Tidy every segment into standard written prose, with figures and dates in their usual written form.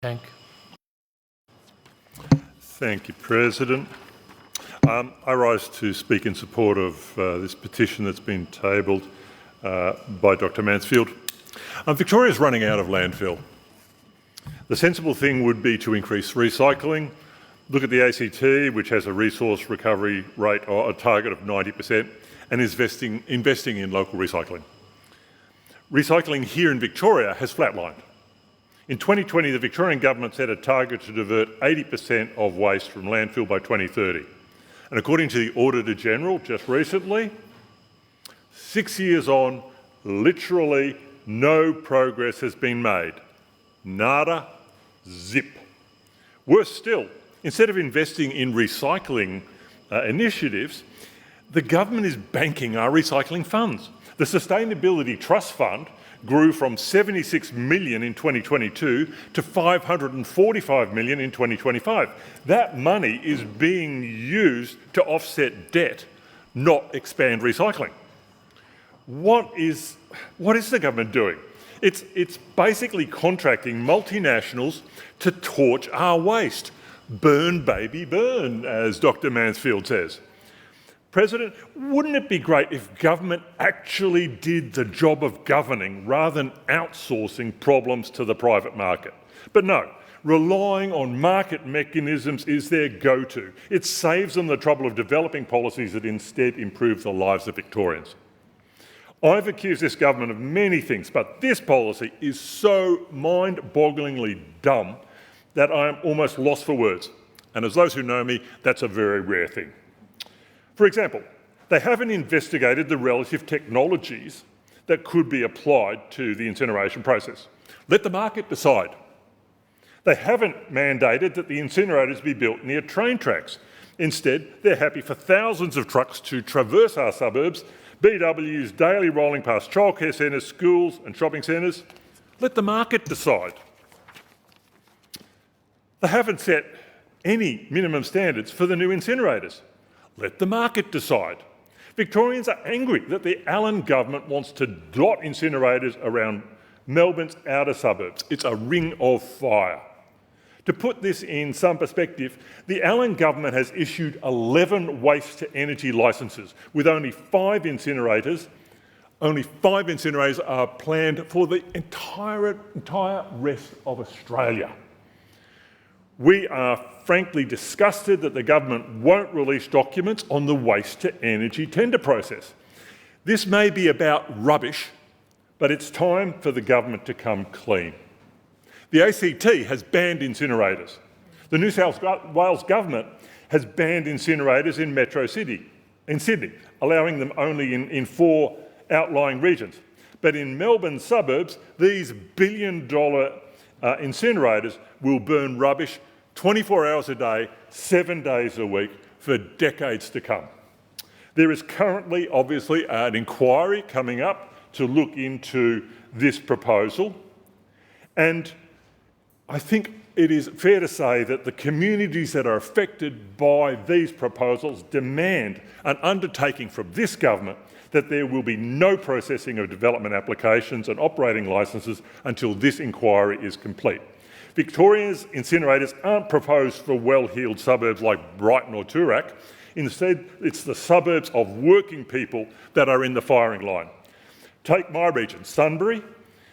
Ettershank. Thank you, President. I rise to speak in support of this petition that's been tabled by Dr Mansfield. Victoria is running out of landfill. The sensible thing would be to increase recycling. Look at the ACT, which has a resource recovery rate or a target of 90% and is investing in local recycling. Recycling here in Victoria has flatlined. In 2020, the Victorian government set a target to divert 80% of waste from landfill by 2030. And according to the Auditor General just recently, 6 years on, literally no progress has been made. Nada, zip. Worse still, instead of investing in recycling initiatives, the government is banking our recycling funds. The Sustainability Trust Fund grew from $76 million in 2022 to $545 million in 2025. That money is being used to offset debt, not expand recycling. What is the government doing? It's basically contracting multinationals to torch our waste. Burn, baby, burn, as Dr Mansfield says. President, wouldn't it be great if government actually did the job of governing rather than outsourcing problems to the private market? But no, relying on market mechanisms is their go-to. It saves them the trouble of developing policies that instead improve the lives of Victorians. I've accused this government of many things, but this policy is so mind-bogglingly dumb that I am almost lost for words. And as those who know me, that's a very rare thing. For example, they haven't investigated the relative technologies that could be applied to the incineration process. Let the market decide. They haven't mandated that the incinerators be built near train tracks. Instead, they're happy for thousands of trucks to traverse our suburbs, BWs daily rolling past childcare centres, schools and shopping centres. Let the market decide. They haven't set any minimum standards for the new incinerators. Let the market decide. Victorians are angry that the Allen government wants to dot incinerators around Melbourne's outer suburbs. It's a ring of fire. To put this in some perspective, the Allen government has issued 11 waste-to-energy licences, with only 5 incinerators. Only 5 incinerators are planned for the entire rest of Australia. We are frankly disgusted that the government won't release documents on the waste-to-energy tender process. This may be about rubbish, but it's time for the government to come clean. The ACT has banned incinerators. The New South Wales government has banned incinerators in Metro Sydney, allowing them only in 4 outlying regions. But in Melbourne suburbs, these billion-dollar incinerators will burn rubbish 24 hours a day, 7 days a week for decades to come. There is currently, obviously, an inquiry coming up to look into this proposal, and I think it is fair to say that the communities that are affected by these proposals demand an undertaking from this government that there will be no processing of development applications and operating licences until this inquiry is complete. Victoria's incinerators aren't proposed for well-heeled suburbs like Brighton or Toorak. Instead, it's the suburbs of working people that are in the firing line. Take my region, Sunbury.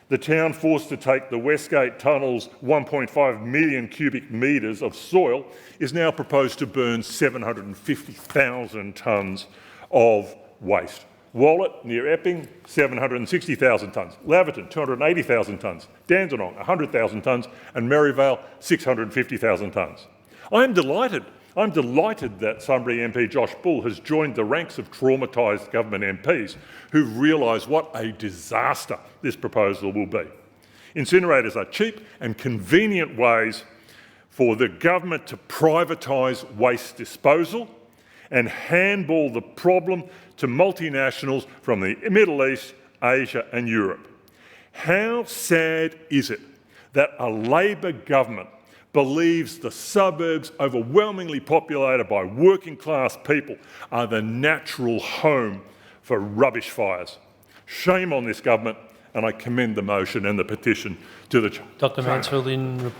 The town forced to take the Westgate Tunnel's 1.5 million cubic metres of soil is now proposed to burn 750,000 tonnes of waste. Wallet, near Epping, 760,000 tonnes. Laverton, 280,000 tonnes. Dandenong, 100,000 tonnes. And Maryvale, 650,000 tonnes. I'm delighted that Sunbury MP Josh Bull has joined the ranks of traumatised government MPs who've realised what a disaster this proposal will be. Incinerators are cheap and convenient ways for the government to privatise waste disposal and handball the problem to multinationals from the Middle East, Asia and Europe. How sad is it that a Labor government believes the suburbs, overwhelmingly populated by working class people, are the natural home for rubbish fires? Shame on this government, and I commend the motion and the petition to the Dr Mansfield in reply.